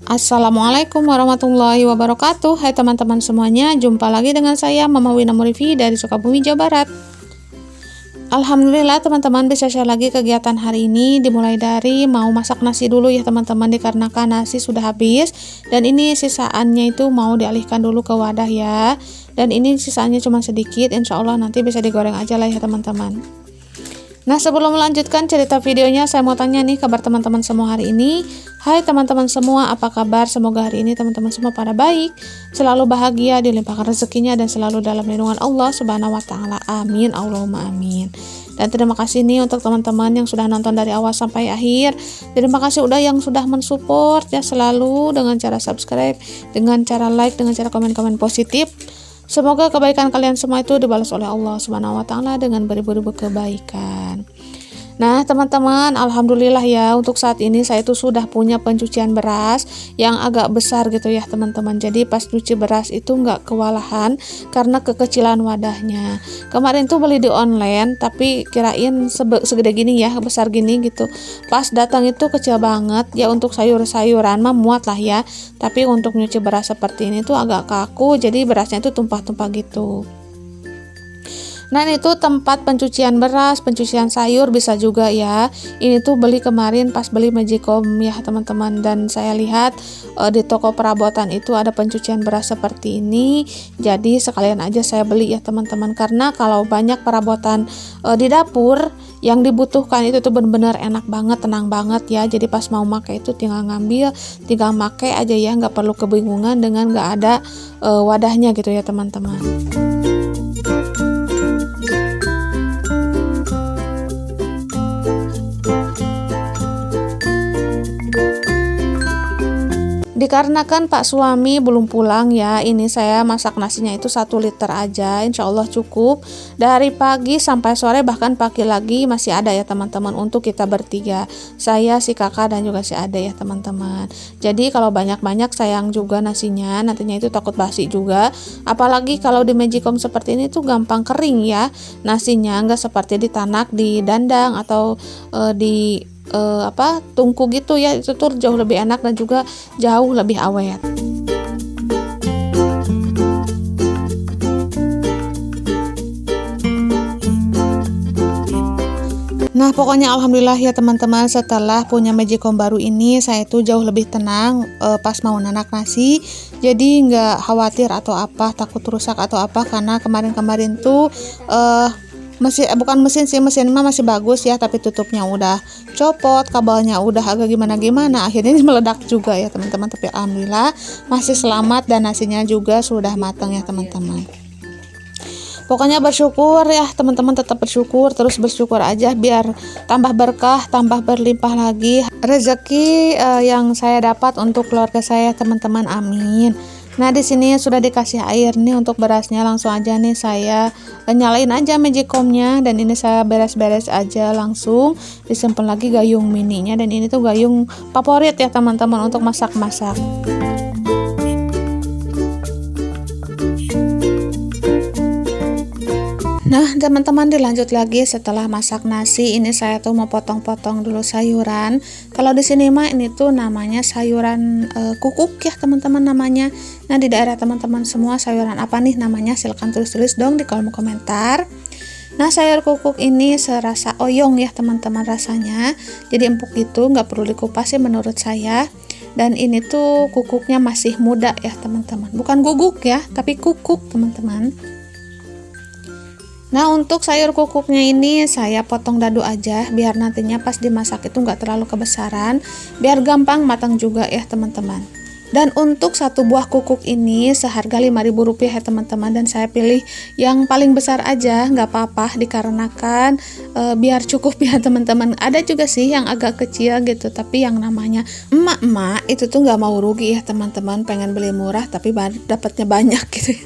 Assalamualaikum warahmatullahi wabarakatuh. Hai teman-teman semuanya, jumpa lagi dengan saya Mama Wina Murifi dari Sukabumi, Jawa Barat. Alhamdulillah teman-teman bisa share lagi kegiatan hari ini. Dimulai dari mau masak nasi dulu ya teman-teman, dikarenakan nasi sudah habis. Dan ini sisaannya itu mau dialihkan dulu ke wadah ya. Dan ini sisanya cuma sedikit, insya Allah nanti bisa digoreng aja lah ya teman-teman. Nah, sebelum melanjutkan cerita videonya, saya mau tanya nih kabar teman-teman semua hari ini. Hai teman-teman semua, apa kabar? Semoga hari ini teman-teman semua pada baik, selalu bahagia, dilimpahkan rezekinya, dan selalu dalam lindungan Allah Subhanahu wa Ta'ala. Amin, Allahumma amin. Dan terima kasih nih untuk teman-teman yang sudah nonton dari awal sampai akhir. Terima kasih udah yang sudah mensupport ya, selalu dengan cara subscribe, dengan cara like, dengan cara komen-komen positif. Semoga kebaikan kalian semua itu dibalas oleh Allah Subhanahu wa Ta'ala dengan beribu-ribu kebaikan. Nah teman-teman, alhamdulillah ya, untuk saat ini saya tuh sudah punya pencucian beras yang agak besar gitu ya teman-teman. Jadi pas cuci beras itu nggak kewalahan karena kekecilan wadahnya. Kemarin tuh beli di online tapi kirain segede gini ya, besar gini gitu. Pas datang itu kecil banget ya, untuk sayur-sayuran mah muat lah ya. Tapi untuk nyuci beras seperti ini tuh agak kaku, jadi berasnya itu tumpah-tumpah gitu. Nah ini tuh tempat pencucian beras, pencucian sayur bisa juga ya. Ini tuh beli kemarin pas beli Magicom ya teman-teman. Dan saya lihat di toko perabotan itu ada pencucian beras seperti ini. Jadi sekalian aja saya beli ya teman-teman. Karena kalau banyak perabotan di dapur yang dibutuhkan itu tuh bener-bener enak banget, tenang banget ya. Jadi pas mau pakai itu tinggal ngambil, tinggal pakai aja ya. Nggak perlu kebingungan dengan nggak ada wadahnya gitu ya teman-teman. Dikarenakan Pak suami belum pulang ya, ini saya masak nasinya itu 1 liter aja, insya Allah cukup dari pagi sampai sore, bahkan pagi lagi masih ada ya teman-teman untuk kita bertiga, saya, si kakak, dan juga si ade ya teman-teman. Jadi kalau banyak-banyak sayang juga nasinya, nantinya itu takut basi juga, apalagi kalau di Magicom seperti ini tuh gampang kering ya nasinya, nggak seperti di tanak, di dandang, atau di tungku gitu ya. Itu tuh jauh lebih enak dan juga jauh lebih awet. Nah pokoknya alhamdulillah ya teman-teman, setelah punya Magicom baru ini saya tuh jauh lebih tenang pas mau nanak nasi. Jadi nggak khawatir atau apa, takut rusak atau apa, karena kemarin-kamarin tuh bukan mesin sih, mesin mah masih bagus ya, tapi tutupnya udah copot, kabelnya udah agak gimana-gimana, akhirnya ini meledak juga ya teman-teman. Tapi alhamdulillah masih selamat dan nasinya juga sudah matang ya teman-teman. Pokoknya bersyukur ya teman-teman, tetap bersyukur, terus bersyukur aja biar tambah berkah, tambah berlimpah lagi rezeki yang saya dapat untuk keluarga saya teman-teman, amin. Nah di sini sudah dikasih air nih untuk berasnya, langsung aja nih saya nyalain aja Magicomnya, dan ini saya beres-beres aja, langsung disimpan lagi gayung mininya. Dan ini tuh gayung favorit ya teman-teman untuk masak-masak. Nah teman-teman, dilanjut lagi setelah masak nasi. Ini saya tuh mau potong-potong dulu sayuran. Kalau di sini mah ini tuh namanya sayuran kukuk ya teman-teman namanya. Nah di daerah teman-teman semua sayuran apa nih namanya? Silahkan tulis-tulis dong di kolom komentar. Nah sayur kukuk ini serasa oyong ya teman-teman rasanya. Jadi empuk gitu, nggak perlu dikupas sih menurut saya. Dan ini tuh kukuknya masih muda ya teman-teman. Bukan guguk ya, tapi kukuk teman-teman. Nah untuk sayur kukuknya ini saya potong dadu aja, biar nantinya pas dimasak itu nggak terlalu kebesaran, biar gampang matang juga ya teman-teman. Dan untuk satu buah kukuk ini seharga Rp5.000 ya teman-teman, dan saya pilih yang paling besar aja, nggak apa-apa, dikarenakan biar cukup ya teman-teman. Ada juga sih yang agak kecil gitu, tapi yang namanya emak-emak itu tuh nggak mau rugi ya teman-teman, pengen beli murah tapi dapatnya banyak gitu.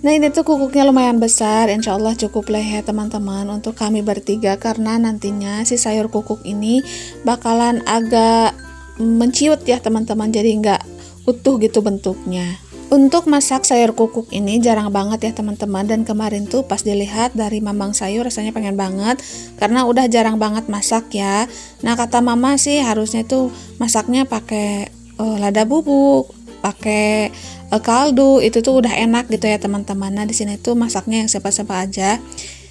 Nah ini tuh kukuknya lumayan besar, insya Allah cukup lah ya teman-teman untuk kami bertiga, karena nantinya si sayur kukuk ini bakalan agak menciut ya teman-teman, jadi nggak utuh gitu bentuknya. Untuk masak sayur kukuk ini jarang banget ya teman-teman, dan kemarin tuh pas dilihat dari Mamang Sayur rasanya pengen banget, karena udah jarang banget masak ya. Nah kata mama sih harusnya tuh masaknya pakai lada bubuk, pakai kaldu, itu tuh udah enak gitu ya teman-teman. Nah di sini tuh masaknya yang simpel-simpel aja.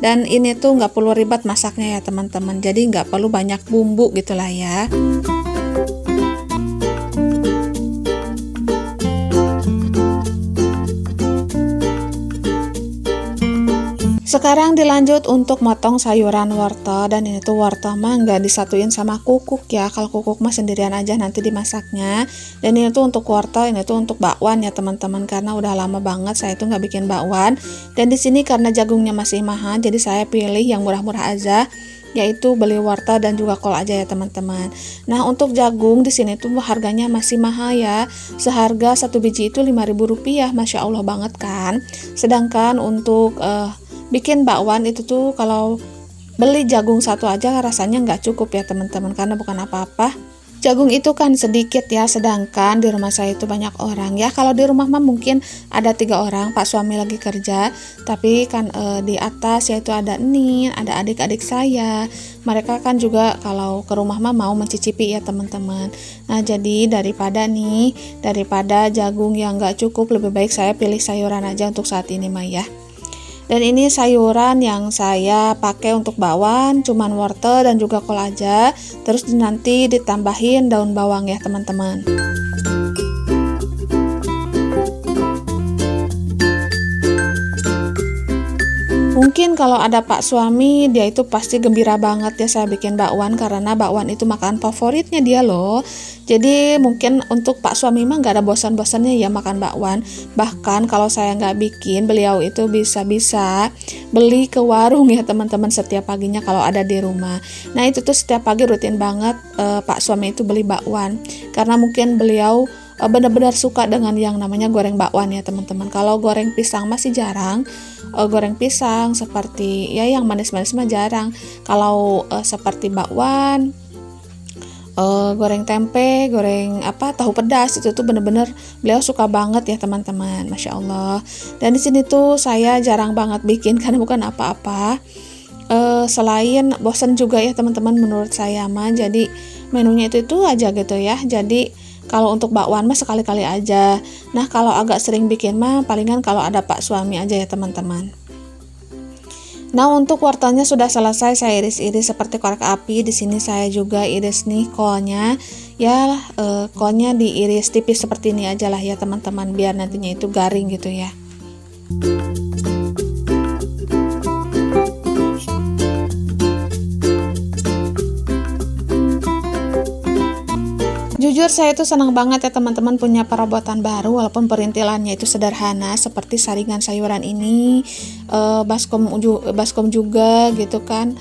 Dan ini tuh nggak perlu ribet masaknya ya teman-teman. Jadi nggak perlu banyak bumbu gitulah ya. Sekarang dilanjut untuk motong sayuran wortel, dan ini tuh wortel mah nggak disatuin sama kukuk ya. Kalau kukuk mah sendirian aja nanti dimasaknya. Dan ini tuh untuk wortel, ini tuh untuk bakwan ya teman-teman, karena udah lama banget saya tuh nggak bikin bakwan. Dan di sini karena jagungnya masih mahal, jadi saya pilih yang murah-murah aja, yaitu beli wortel dan juga kol aja ya teman-teman. Nah untuk jagung di sini tuh harganya masih mahal ya, seharga satu biji itu Rp5.000, masya Allah banget kan. Sedangkan untuk bikin bakwan itu tuh kalau beli jagung satu aja rasanya nggak cukup ya teman-teman, karena bukan apa-apa, jagung itu kan sedikit ya, sedangkan di rumah saya itu banyak orang ya. Kalau di rumah mah mungkin ada 3 orang, pak suami lagi kerja, tapi kan di atas yaitu ada Nin, ada adik-adik saya, mereka kan juga kalau ke rumah mah mau mencicipi ya teman-teman. Nah jadi daripada jagung yang nggak cukup, lebih baik saya pilih sayuran aja untuk saat ini mah ya. Dan ini sayuran yang saya pakai untuk bakwan cuman wortel dan juga kol aja. Terus nanti ditambahin daun bawang ya teman-teman. Mungkin kalau ada pak suami, dia itu pasti gembira banget ya saya bikin bakwan, karena bakwan itu makanan favoritnya dia loh. Jadi mungkin untuk pak suami mah nggak ada bosan-bosannya ya makan bakwan. Bahkan kalau saya nggak bikin, beliau itu bisa-bisa beli ke warung ya teman-teman setiap paginya kalau ada di rumah. Nah itu tuh setiap pagi rutin banget pak suami itu beli bakwan, karena mungkin beliau benar-benar suka dengan yang namanya goreng bakwan ya teman-teman. Kalau goreng pisang masih jarang, goreng pisang seperti ya yang manis-manis mah jarang. Kalau seperti bakwan, goreng tempe, goreng tahu pedas, itu tuh bener-bener beliau suka banget ya teman-teman, masya Allah. Dan di sini tuh saya jarang banget bikin karena bukan apa-apa, selain bosan juga ya teman-teman menurut saya mah. Jadi menunya itu aja gitu ya. Jadi kalau untuk bakwan mah sekali-kali aja. Nah kalau agak sering bikin mah palingan kalau ada pak suami aja ya teman-teman. Nah untuk wortelnya sudah selesai saya iris-iris seperti korek api. Di sini saya juga iris nih kolnya. Ya kolnya diiris tipis seperti ini aja lah ya teman-teman, biar nantinya itu garing gitu ya. Jujur saya itu senang banget ya teman-teman punya perabotan baru, walaupun perintilannya itu sederhana seperti saringan sayuran ini, baskom juga gitu kan,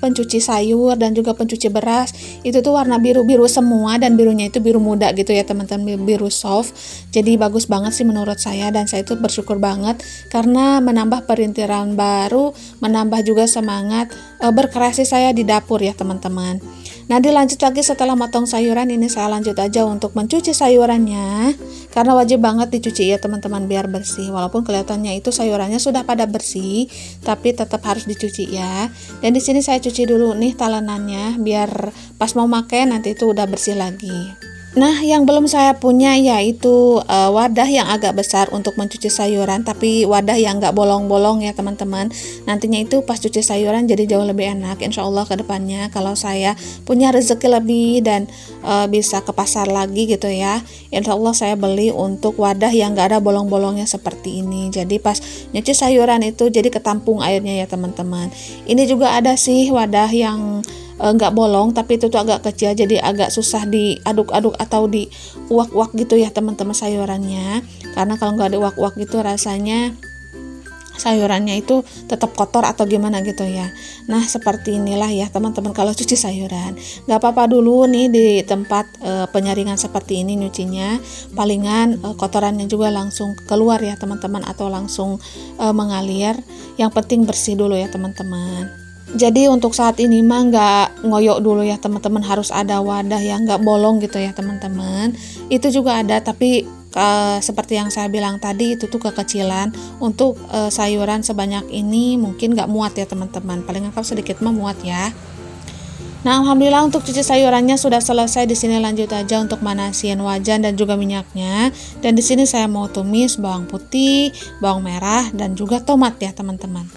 pencuci sayur dan juga pencuci beras. Itu tuh warna biru-biru semua, dan birunya itu biru muda gitu ya teman-teman, biru soft. Jadi bagus banget sih menurut saya, dan saya itu bersyukur banget karena menambah perintilan baru, menambah juga semangat berkreasi saya di dapur ya teman-teman. Nah dilanjut lagi setelah motong sayuran, ini saya lanjut aja untuk mencuci sayurannya, karena wajib banget dicuci ya teman-teman biar bersih. Walaupun kelihatannya itu sayurannya sudah pada bersih, tapi tetap harus dicuci ya. Dan di sini saya cuci dulu nih talenannya biar pas mau makan nanti itu udah bersih lagi. Nah, yang belum saya punya yaitu wadah yang agak besar untuk mencuci sayuran, tapi wadah yang nggak bolong-bolong ya teman-teman. Nantinya itu pas cuci sayuran jadi jauh lebih enak. Insya Allah ke depannya kalau saya punya rezeki lebih dan bisa ke pasar lagi gitu ya, insya Allah saya beli untuk wadah yang nggak ada bolong-bolongnya seperti ini. Jadi pas nyuci sayuran itu jadi ketampung airnya ya teman-teman. Ini juga ada sih wadah yang nggak bolong, tapi itu tuh agak kecil, jadi agak susah diaduk-aduk atau diuak-uak gitu ya teman-teman sayurannya, karena kalau nggak diuak-uak gitu rasanya sayurannya itu tetap kotor atau gimana gitu ya. Nah seperti inilah ya teman-teman kalau cuci sayuran. Nggak apa-apa dulu nih di tempat penyaringan seperti ini nyucinya, palingan kotorannya juga langsung keluar ya teman-teman, atau langsung mengalir. Yang penting bersih dulu ya teman-teman. Jadi untuk saat ini mah nggak ngoyok dulu ya teman-teman, harus ada wadah yang nggak bolong gitu ya teman-teman. Itu juga ada, tapi seperti yang saya bilang tadi itu tuh kekecilan. Untuk sayuran sebanyak ini mungkin nggak muat ya teman-teman, palingan kalau sedikit mah muat ya. Nah, alhamdulillah untuk cuci sayurannya sudah selesai. Di sini lanjut aja untuk manasin wajan dan juga minyaknya. Dan di sini saya mau tumis bawang putih, bawang merah dan juga tomat ya, teman-teman.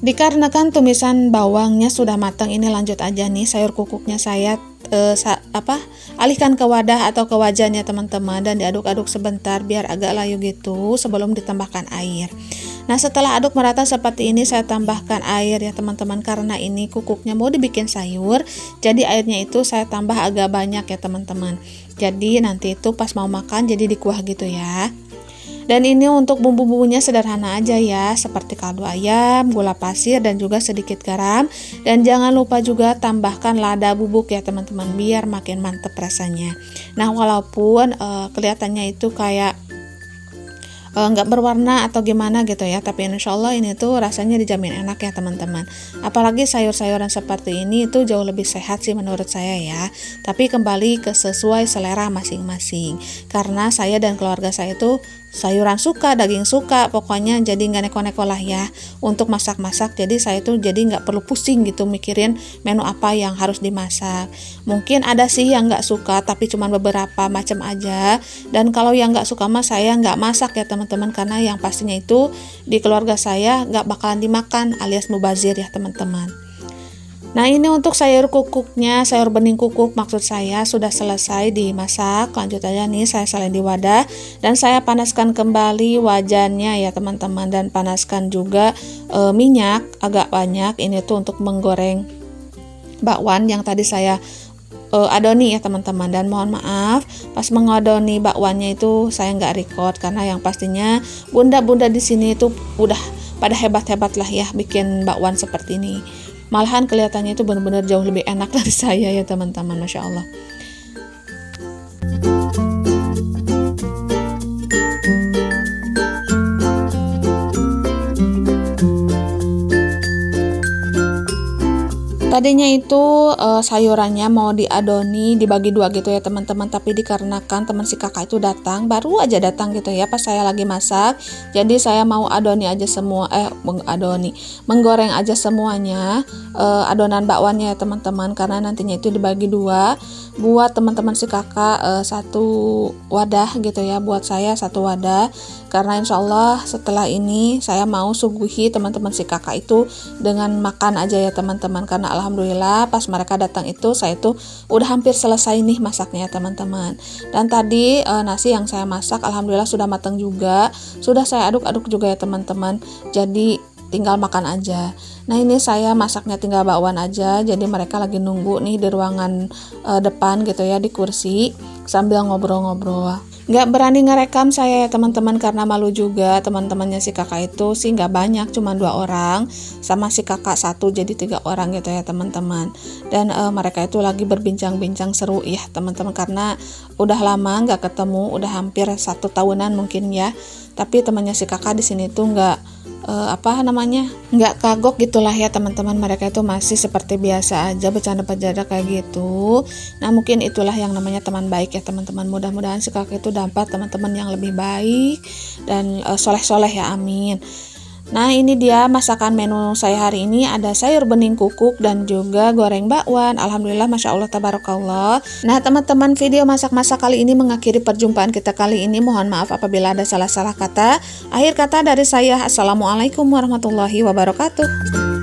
Dikarenakan tumisan bawangnya sudah matang, ini lanjut aja nih sayur kukuknya saya alihkan ke wadah atau ke wajannya teman-teman, dan diaduk-aduk sebentar biar agak layu gitu sebelum ditambahkan air. Nah, setelah aduk merata seperti ini, saya tambahkan air ya teman-teman, karena ini kukuknya mau dibikin sayur, jadi airnya itu saya tambah agak banyak ya teman-teman. Jadi nanti itu pas mau makan jadi dikuah gitu ya. Dan ini untuk bumbu-bumbunya sederhana aja ya, seperti kaldu ayam, gula pasir, dan juga sedikit garam. Dan jangan lupa juga tambahkan lada bubuk ya teman-teman, biar makin mantep rasanya. Nah, walaupun kelihatannya itu kayak nggak berwarna atau gimana gitu ya, tapi insya Allah ini tuh rasanya dijamin enak ya teman-teman. Apalagi sayur-sayuran seperti ini itu jauh lebih sehat sih menurut saya ya. Tapi kembali ke sesuai selera masing-masing, karena saya dan keluarga saya itu sayuran suka, daging suka, pokoknya jadi nggak neko-neko lah ya untuk masak-masak. Jadi saya tuh jadi nggak perlu pusing gitu mikirin menu apa yang harus dimasak. Mungkin ada sih yang nggak suka, tapi cuman beberapa macam aja. Dan kalau yang nggak suka mah saya nggak masak ya teman-teman, karena yang pastinya itu di keluarga saya nggak bakalan dimakan alias mubazir ya teman-teman. Nah, ini untuk sayur kukuknya, sayur bening kukuk maksud saya sudah selesai dimasak. Lanjut aja nih, saya salin di wadah dan saya panaskan kembali wajannya ya teman-teman, dan panaskan juga minyak agak banyak. Ini tuh untuk menggoreng bakwan yang tadi saya adoni ya teman-teman. Dan mohon maaf pas mengadoni bakwannya itu saya nggak record, karena yang pastinya bunda-bunda di sini itu udah pada hebat-hebat lah ya bikin bakwan seperti ini. Malahan kelihatannya itu benar-benar jauh lebih enak dari saya ya teman-teman, Masya Allah. Tadinya itu sayurannya mau diadoni dibagi dua gitu ya teman-teman, tapi dikarenakan teman si kakak itu datang, baru aja datang gitu ya pas saya lagi masak, jadi saya mau adoni aja semua menggoreng aja semuanya adonan bakwannya ya teman-teman, karena nantinya itu dibagi dua buat teman-teman si kakak satu wadah gitu ya, buat saya satu wadah, karena insya Allah setelah ini saya mau suguhi teman-teman si kakak itu dengan makan aja ya teman-teman, karena alhamdulillah pas mereka datang itu saya tuh udah hampir selesai nih masaknya ya teman-teman. Dan tadi nasi yang saya masak alhamdulillah sudah matang juga, sudah saya aduk-aduk juga ya teman-teman, jadi tinggal makan aja. Nah, ini saya masaknya tinggal bakwan aja, jadi mereka lagi nunggu nih di ruangan depan gitu ya, di kursi sambil ngobrol-ngobrol. Nggak berani ngerekam saya ya teman-teman, karena malu juga. Teman-temannya si kakak itu sih nggak banyak, cuma 2 orang, sama si kakak 1 jadi 3 orang gitu ya teman-teman. Dan mereka itu lagi berbincang-bincang seru ya teman-teman, karena udah lama nggak ketemu, udah hampir 1 tahunan mungkin ya. Tapi temannya si kakak di sini tuh nggak kagok gitulah ya teman-teman, mereka itu masih seperti biasa aja bercanda-bercanda kayak gitu. Nah, mungkin itulah yang namanya teman baik ya teman-teman. Mudah-mudahan si kakak itu dapat teman-teman yang lebih baik dan soleh-soleh ya, amin. Nah, ini dia masakan menu saya hari ini, ada sayur bening kukuk dan juga goreng bakwan. Alhamdulillah, Masya Allah, tabarakallah. Nah teman-teman, video masak-masak kali ini mengakhiri perjumpaan kita kali ini. Mohon maaf apabila ada salah-salah kata. Akhir kata dari saya, Assalamualaikum warahmatullahi wabarakatuh.